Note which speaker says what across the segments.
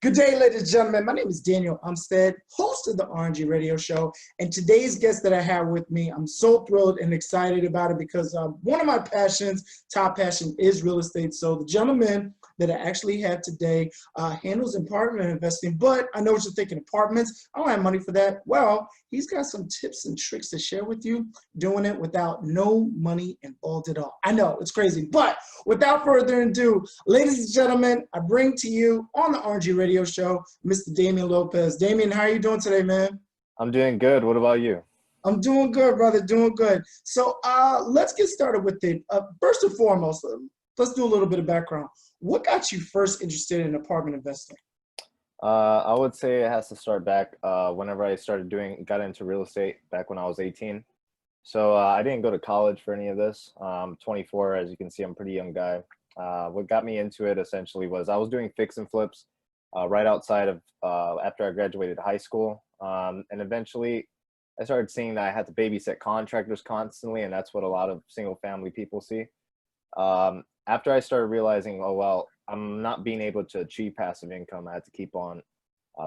Speaker 1: Good day, ladies and gentlemen. My name is Daniel Umstead, host of the RNG radio show. And today's guest that I have with me, I'm so thrilled and excited about it because one of my passions, top passion, is real estate. So the gentleman that I actually have today handles apartment investing. But I know what you're thinking, apartments, I don't have money for that. Well, he's got some tips and tricks to share with you, doing it without no money involved at all. I know, it's crazy. But without further ado, ladies and gentlemen, I bring to you on the RNG radio show, Mr. Damian Lopez. Damian, how are you doing today, man?
Speaker 2: I'm doing good. What about you?
Speaker 1: I'm doing good, brother, doing good. So let's get started with it. First and foremost, let's do a little bit of background. What got you first interested in apartment investing?
Speaker 2: I would say it has to start back whenever I got into real estate back when I was 18. So I didn't go to college for any of this. 24, as you can see, I'm a pretty young guy. What got me into it essentially was I was doing fix and flips right outside of after I graduated high school. And eventually I started seeing that I had to babysit contractors constantly, and that's what a lot of single family people see. After I started realizing, oh, well, I'm not being able to achieve passive income, I had to keep on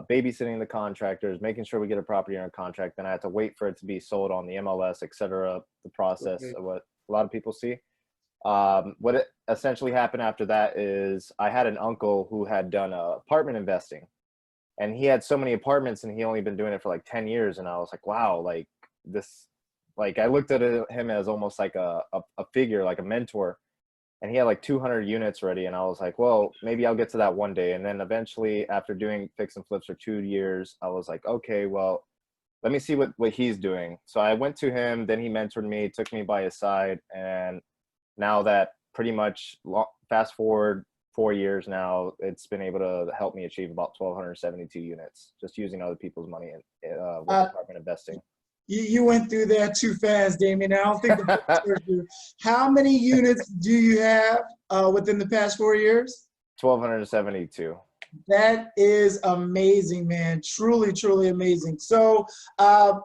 Speaker 2: babysitting the contractors, making sure we get a property under contract. Then I had to wait for it to be sold on the MLS, et cetera, the process of what a lot of people see. What essentially happened after that is I had an uncle who had done apartment investing, and he had so many apartments and he only been doing it for like 10 years. And I was like, wow, like this, like I looked at him as almost like a figure, like a mentor. And he had like 200 units ready. And I was like, well, maybe I'll get to that one day. And then eventually after doing fix and flips for 2 years, I was like, okay, well, let me see what he's doing. So I went to him, then he mentored me, took me by his side. And now that pretty much fast forward 4 years now, it's been able to help me achieve about 1,272 units, just using other people's money with apartment investing.
Speaker 1: You went through that too fast, Damien. I don't think the listeners do. How many units do you have within the past 4 years?
Speaker 2: 1,272.
Speaker 1: That is amazing, man. Truly, truly amazing. So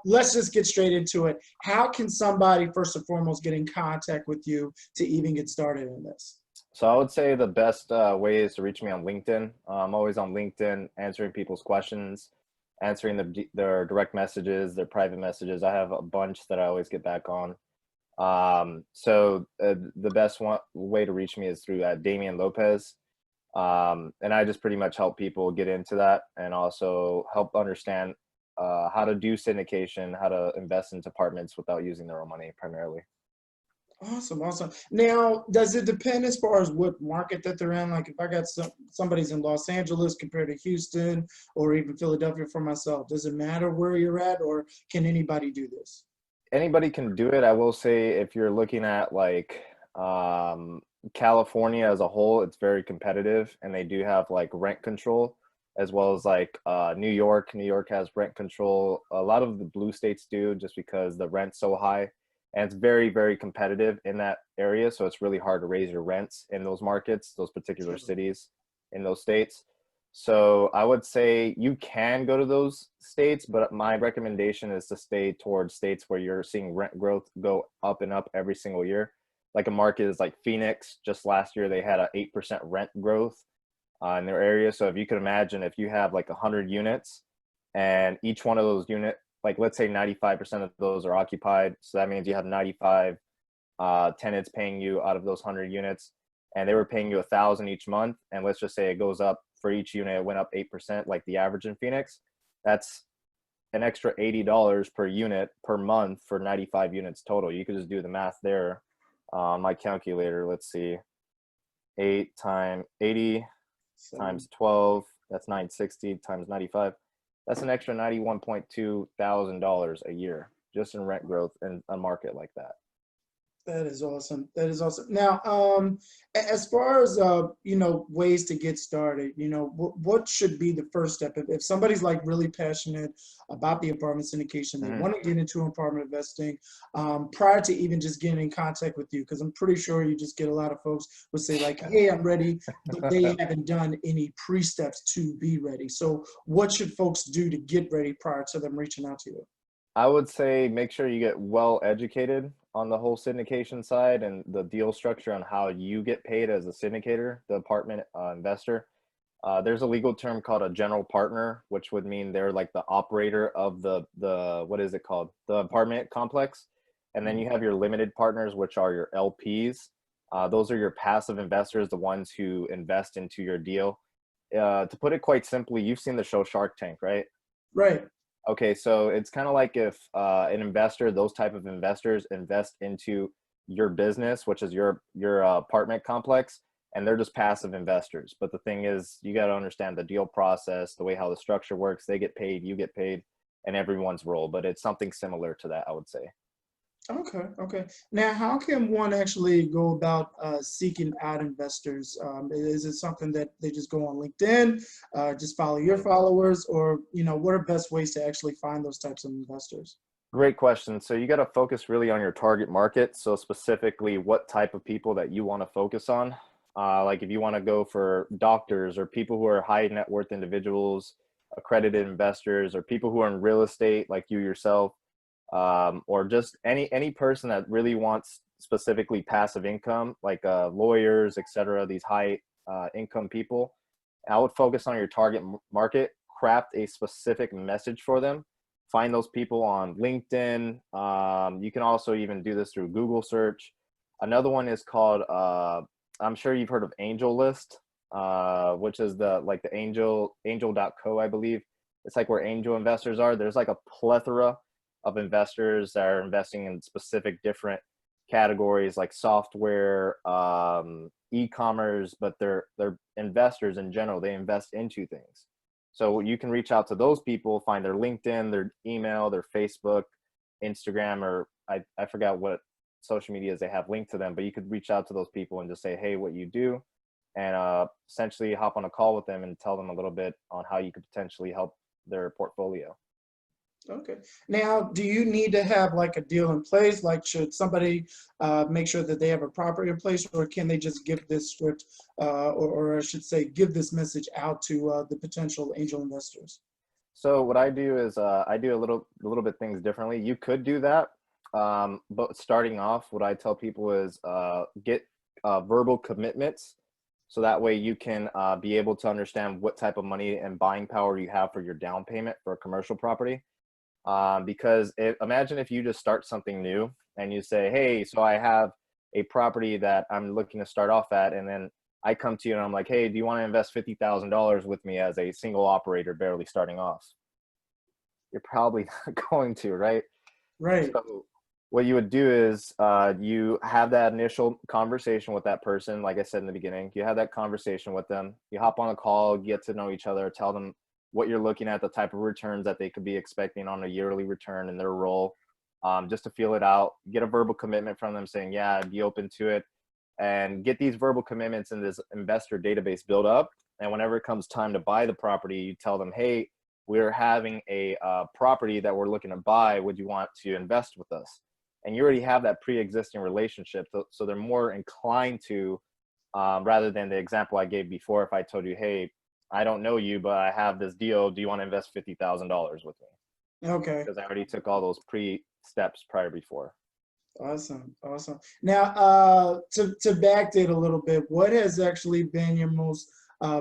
Speaker 1: let's just get straight into it. How can somebody, first and foremost, get in contact with you to even get started in this?
Speaker 2: So I would say the best way is to reach me on LinkedIn. I'm always on LinkedIn answering people's questions, answering their direct messages, their private messages. I have a bunch that I always get back on. So the best way to reach me is through Damian Lopez. And I just pretty much help people get into that and also help understand how to do syndication, how to invest into apartments without using their own money primarily.
Speaker 1: Awesome, awesome. Now, does it depend as far as what market that they're in? Like if I got somebody's in Los Angeles compared to Houston or even Philadelphia for myself, does it matter where you're at, or can anybody do this?
Speaker 2: Anybody can do it. I will say if you're looking at like California as a whole, it's very competitive, and they do have like rent control, as well as like New York. New York has rent control. A lot of the blue states do, just because the rent's so high. And it's very, very competitive in that area. So it's really hard to raise your rents in those markets, those particular cities in those states. So I would say you can go to those states, but my recommendation is to stay towards states where you're seeing rent growth go up and up every single year. Like a market is like Phoenix. Just last year, they had a 8% rent growth in their area. So if you could imagine, if you have like 100 units and each one of those units, like let's say 95% of those are occupied. So that means you have 95 tenants paying you out of those 100 units, and they were paying you 1,000 each month. And let's just say it goes up for each unit, it went up 8%, like the average in Phoenix. That's an extra $80 per unit per month for 95 units total. You could just do the math there on my calculator. Let's see, 80 times 12, that's 960 times 95. That's an extra $91.2 thousand a year just in rent growth in a market like that.
Speaker 1: That is awesome. That is awesome. Now, as far as ways to get started, what should be the first step if somebody's like really passionate about the apartment syndication, they want to get into apartment investing, prior to even just getting in contact with you, because I'm pretty sure you just get a lot of folks who say like, hey, I'm ready, but they haven't done any pre-steps to be ready. So what should folks do to get ready prior to them reaching out to you?
Speaker 2: I would say make sure you get well educated on the whole syndication side and the deal structure on how you get paid as a syndicator, the apartment investor. There's a legal term called a general partner, which would mean they're like the operator of the what is it called? The apartment complex. And then you have your limited partners, which are your LPs. Those are your passive investors, the ones who invest into your deal. To put it quite simply, you've seen the show Shark Tank, right?
Speaker 1: Right.
Speaker 2: Okay, so it's kind of like if an investor, those type of investors invest into your business, which is your apartment complex, and they're just passive investors. But the thing is, you got to understand the deal process, the way how the structure works. They get paid, you get paid, and everyone's role. But it's something similar to that, I would say.
Speaker 1: Okay, okay. Now, how can one actually go about seeking out investors? Is it something that they just go on LinkedIn, just follow your followers, or what are best ways to actually find those types of investors?
Speaker 2: Great question. So you got to focus really on your target market. So specifically, what type of people that you want to focus on. Like if you want to go for doctors or people who are high net worth individuals, accredited investors, or people who are in real estate, like you yourself, or just any person that really wants specifically passive income, like lawyers, etc. These high income people. I would focus on your target market, craft a specific message for them. Find those people on LinkedIn. You can also even do this through Google search. Another one is called, I'm sure you've heard of Angel List, which is the angel.co, I believe. It's like where angel investors are. There's like a plethora of investors that are investing in specific different categories like software, e-commerce, but they're investors in general. They invest into things. So you can reach out to those people, find their LinkedIn, their email, their Facebook, Instagram, or I forgot what social medias they have linked to them, but you could reach out to those people and just say, hey, what you do, and essentially hop on a call with them and tell them a little bit on how you could potentially help their portfolio.
Speaker 1: Okay. Now, do you need to have like a deal in place? Like, should somebody make sure that they have a property in place, or can they just give this script, or I should say, give this message out to the potential angel investors?
Speaker 2: So what I do is I do a little bit things differently. You could do that, but starting off, what I tell people is get verbal commitments, so that way you can be able to understand what type of money and buying power you have for your down payment for a commercial property. Because imagine if you just start something new and you say, hey, so I have a property that I'm looking to start off at, and then I come to you and I'm like, hey, do you want to invest $50,000 with me as a single operator barely starting off? You're probably not going to, right?
Speaker 1: Right.
Speaker 2: So what you would do is you have that initial conversation with that person. Like I said in the beginning, you have that conversation with them. You hop on a call, get to know each other, tell them what you're looking at, the type of returns that they could be expecting on a yearly return in their role, just to feel it out. Get a verbal commitment from them saying, yeah, I'd be open to it, and get these verbal commitments in this investor database built up. And whenever it comes time to buy the property, you tell them, hey, we're having a property that we're looking to buy. Would you want to invest with us? And you already have that pre-existing relationship. So they're more inclined to, rather than the example I gave before, if I told you, hey, I don't know you, but I have this deal. Do you want to invest $50,000 with me?
Speaker 1: Okay.
Speaker 2: Because I already took all those pre-steps prior before.
Speaker 1: Awesome. Awesome. Now, to backdate a little bit, what has actually been your most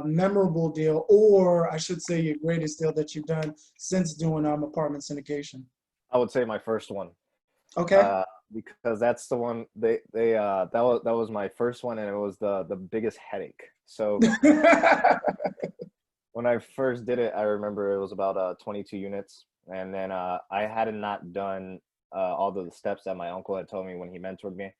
Speaker 1: memorable deal, or I should say your greatest deal that you've done since doing apartment syndication?
Speaker 2: I would say my first one,
Speaker 1: Okay.
Speaker 2: uh, because that's the one that was my first one, and it was the biggest headache. So when I first did it, I remember it was about 22 units, and then I had not done all the steps that my uncle had told me when he mentored me.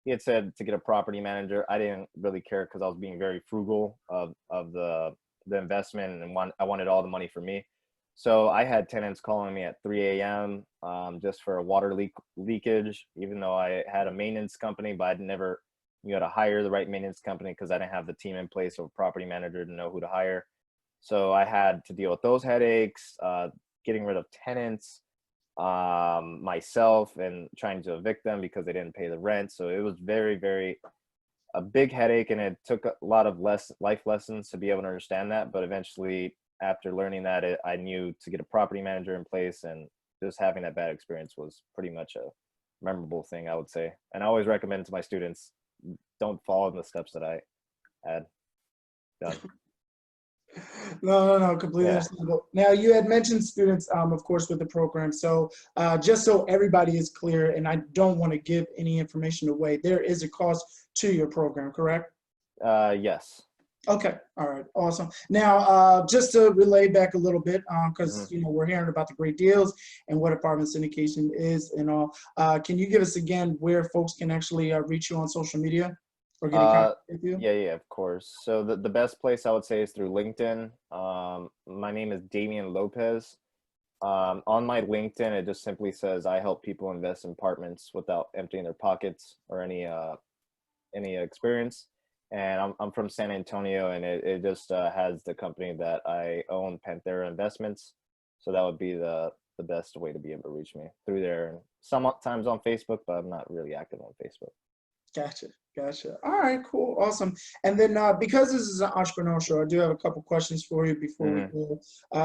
Speaker 2: He had said to get a property manager. I didn't really care because I was being very frugal of the investment, and I wanted all the money for me. So I had tenants calling me at 3 a.m. Just for a water leakage, even though I had a maintenance company, but I'd never you got to hire the right maintenance company because I didn't have the team in place or a property manager to know who to hire. So I had to deal with those headaches, getting rid of tenants, myself, and trying to evict them because they didn't pay the rent. So it was very, very a big headache, and it took a lot of life lessons to be able to understand that. But eventually, after learning that, I knew to get a property manager in place, and just having that bad experience was pretty much a memorable thing, I would say. And I always recommend to my students, don't follow the steps that I had done.
Speaker 1: No, completely
Speaker 2: Yeah.
Speaker 1: understandable. Now, you had mentioned students, of course, with the program. So, just so everybody is clear, and I don't want to give any information away, there is a cost to your program, correct?
Speaker 2: Yes.
Speaker 1: Okay, all right, awesome. Now, just to relay back a little bit, because
Speaker 2: hmm
Speaker 1: we're hearing about the great deals and what apartment syndication is and all. Can you give us again where folks can actually reach you on social media or get in
Speaker 2: Uh,
Speaker 1: contact with you?
Speaker 2: yeah, of course. So the best place I would say is through LinkedIn. My name is Damian Lopez. On my LinkedIn, it just simply says I help people invest in apartments without emptying their pockets or any experience. And I'm from San Antonio, and it just has the company that I own, Panthera Investments. So that would be the best way to be able to reach me through there. And sometimes on Facebook, but I'm not really active on Facebook.
Speaker 1: Gotcha. All right, cool, awesome. And then because this is an entrepreneur show, I do have a couple questions for you before we
Speaker 2: hmm
Speaker 1: go.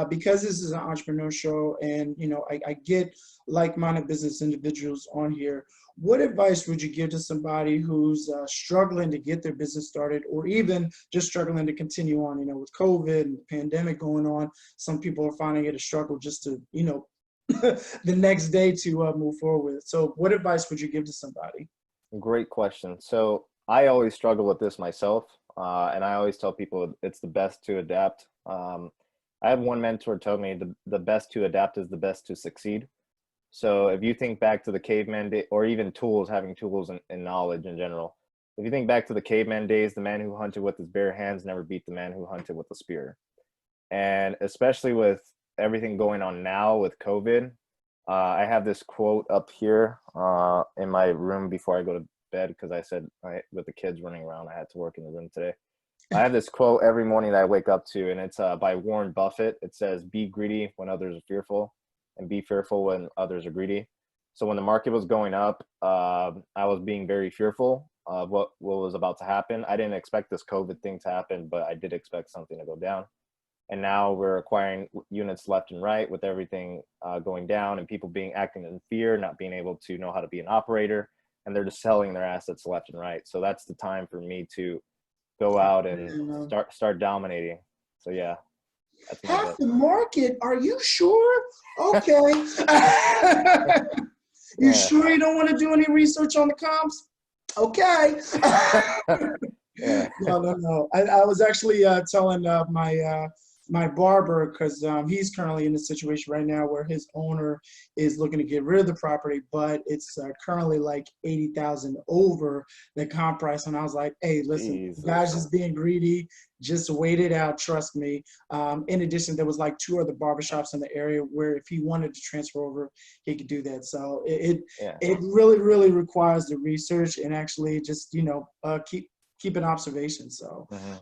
Speaker 1: Because this is an entrepreneur show, and I get like-minded business individuals on here. What advice would you give to somebody who's struggling to get their business started, or even just struggling to continue on? With COVID and the pandemic going on, some people are finding it a struggle just to, the next day to move forward with. So, what advice would you give to somebody?
Speaker 2: Great question. So I always struggle with this myself, and I always tell people it's the best to adapt. I had one mentor tell me the best to adapt is the best to succeed. So if you think back to the caveman day, or even tools, having tools and knowledge in general, if you think back to the caveman days, the man who hunted with his bare hands never beat the man who hunted with a spear. And especially with everything going on now with COVID, I have this quote up here in my room before I go to bed because I said with the kids running around, I had to work in the room today. I have this quote every morning that I wake up to, and it's by Warren Buffett. It says, "Be greedy when others are fearful, and be fearful when others are greedy." So when the market was going up, I was being very fearful of what was about to happen. I didn't expect this COVID thing to happen, but I did expect something to go down. And now we're acquiring units left and right with everything going down, and people being acting in fear, not being able to know how to be an operator, and they're just selling their assets left and right. So that's the time for me to go out and
Speaker 1: And,
Speaker 2: start dominating. So yeah, that's my
Speaker 1: half
Speaker 2: best.
Speaker 1: the market? Are you sure? Okay. You
Speaker 2: Yeah,
Speaker 1: sure you don't want to do any research on the comps? Okay.
Speaker 2: yeah.
Speaker 1: No. I was actually telling my barber because he's currently in a situation right now where his owner is looking to get rid of the property, but it's currently like 80,000 over the comp price. And I was like, hey, listen, guys,
Speaker 2: Jesus.
Speaker 1: just being greedy. Just wait it out. Trust me. In addition, there was like two other barbershops in the area where if he wanted to transfer over, he could do that. So
Speaker 2: Yeah.
Speaker 1: it really, really requires the research and actually just, keep an observation. So
Speaker 2: hmm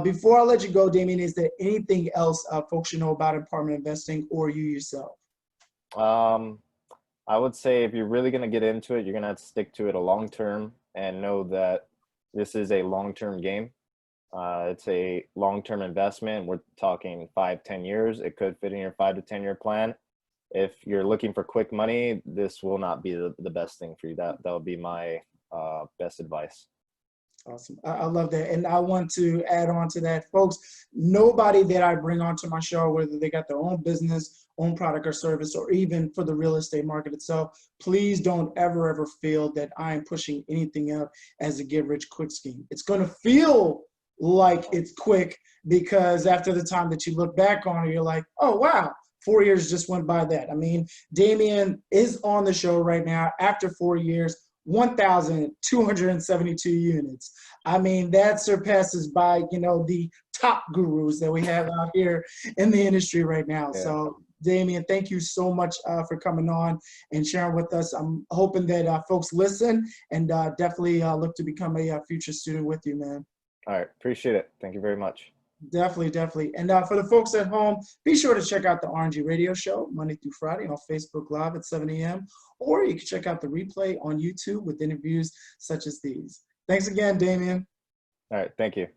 Speaker 1: before I let you go, Damian, is there anything else folks should know about apartment investing or you yourself?
Speaker 2: Um, I would say if you're really gonna get into it, you're gonna have to stick to it a long term and know that this is a long term game. It's a long-term investment. We're talking 5, 10 years. It could fit in your 5 to 10 year plan. If you're looking for quick money, this will not be the best thing for you. That would be my best advice.
Speaker 1: Awesome. I love that. And I want to add on to that, folks. Nobody that I bring onto my show, whether they got their own business, own product or service, or even for the real estate market itself, please don't ever feel that I am pushing anything up as a get rich quick scheme. It's going to feel like it's quick because after the time that you look back on it, you're like, oh, wow. 4 years just went by that. I mean, Damian is on the show right now after 4 years, 1,272 units. I mean, that surpasses by, the top gurus that we have out here in the industry right now.
Speaker 2: Yeah.
Speaker 1: So, Damian, thank you so much for coming on and sharing with us. I'm hoping that folks listen and definitely look to become a future student with you, man.
Speaker 2: All right. Appreciate it. Thank you very much.
Speaker 1: Definitely. And for the folks at home, be sure to check out the RNG Radio Show Monday through Friday on Facebook Live at 7 a.m. Or you can check out the replay on YouTube with interviews such as these. Thanks again, Damian.
Speaker 2: All right. Thank you.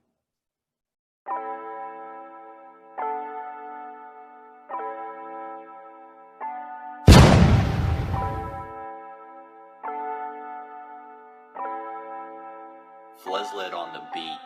Speaker 3: Fleslet on the beat.